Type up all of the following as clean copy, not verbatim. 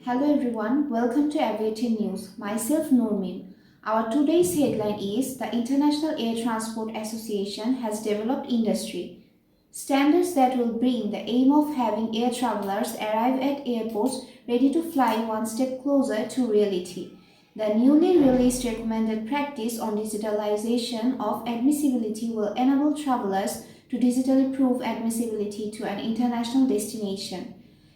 Hello everyone, welcome to Aviator News. Myself Nurmin. Our today's headline is the International Air Transport Association has developed industry standards that will bring the aim of having air travelers arrive at airports ready to fly one step closer to reality. The newly released recommended practice on digitalization of admissibility will enable travelers to digitally prove admissibility to an international destination,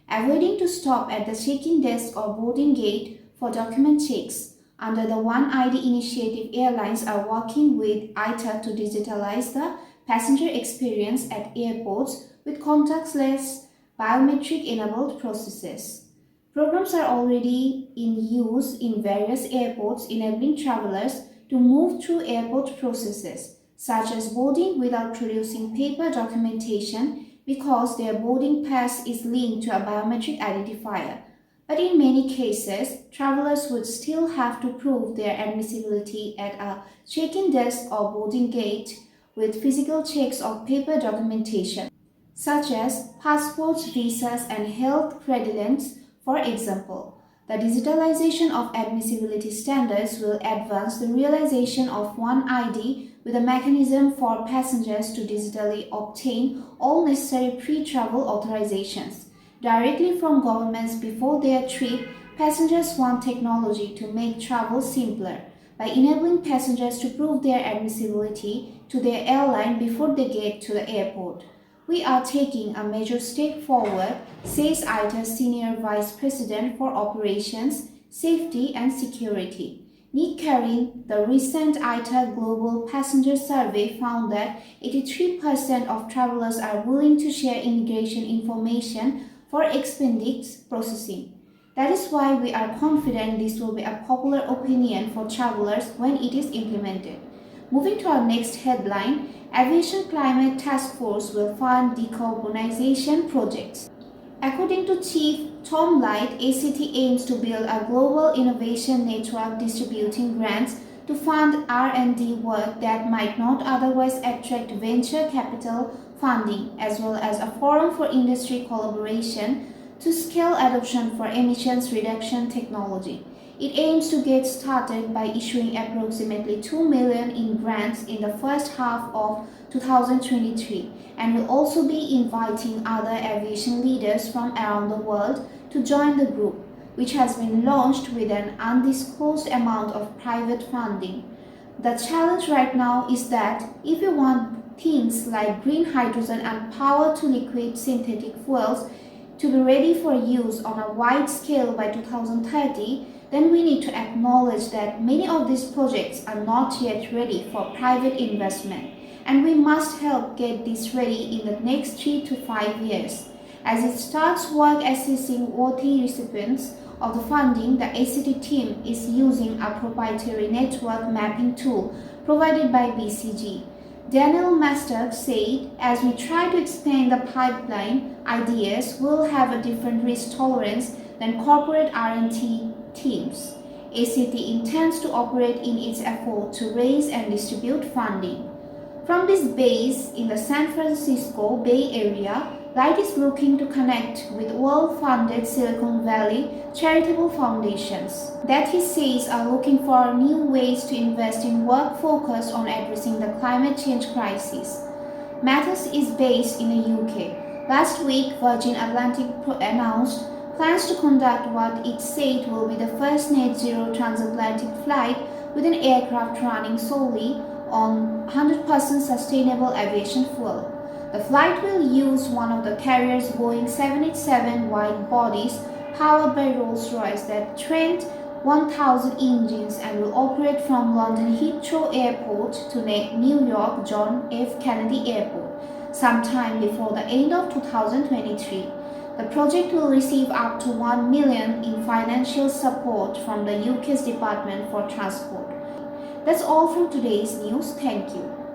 avoiding to stop at the check-in desk or boarding gate for document checks. Under the One ID initiative, airlines are working with ITA to digitalize the passenger experience at airports with contactless biometric-enabled processes. Programs are already in use in various airports, enabling travelers to move through airport processes, such as boarding without producing paper documentation because their boarding pass is linked to a biometric identifier. But in many cases, travelers would still have to prove their admissibility at a check-in desk or boarding gate with physical checks of paper documentation, such as passports, visas, and health credentials, for example. The digitalization of admissibility standards will advance the realization of One ID with a mechanism for passengers to digitally obtain all necessary pre-travel authorizations directly from governments before their trip. Passengers want technology to make travel simpler by enabling passengers to prove their admissibility to their airline before they get to the airport. We are taking a major step forward, says ITA's Senior Vice President for Operations, Safety and Security, Nick Karin. The recent ITA Global Passenger Survey found that 83% of travelers are willing to share immigration information for expeditious processing. That is why we are confident this will be a popular opinion for travelers when it is implemented. Moving to our next headline, Aviation Climate Task Force will fund decarbonization projects. According to Chief Tom Light, ACT aims to build a global innovation network distributing grants to fund R&D work that might not otherwise attract venture capital funding, as well as a forum for industry collaboration to scale adoption for emissions reduction technology. It aims to get started by issuing approximately $2 million in grants in the first half of 2023 and will also be inviting other aviation leaders from around the world to join the group, which has been launched with an undisclosed amount of private funding. The challenge right now is that if you want things like green hydrogen and power to liquid synthetic fuels to be ready for use on a wide scale by 2030, then we need to acknowledge that many of these projects are not yet ready for private investment, and we must help get this ready in the next 3 to 5 years. As it starts work assessing worthy recipients of the funding, the ACT team is using a proprietary network mapping tool provided by BCG. Daniel Master said, as we try to expand the pipeline, ideas will have a different risk tolerance than corporate R&D teams. ACT intends to operate in its effort to raise and distribute funding. From this base in the San Francisco Bay Area, Light is looking to connect with well-funded Silicon Valley charitable foundations that he says are looking for new ways to invest in work focused on addressing the climate change crisis. Mathis is based in the UK. Last week, Virgin Atlantic announced plans to conduct what it said will be the first net zero transatlantic flight with an aircraft running solely on 100% sustainable aviation fuel. The flight will use one of the carrier's Boeing 787 wide bodies powered by Rolls-Royce that trained 1,000 engines and will operate from London Heathrow Airport to New York John F. Kennedy Airport sometime before the end of 2023. The project will receive up to $1 million in financial support from the UK's Department for Transport. That's all from today's news. Thank you.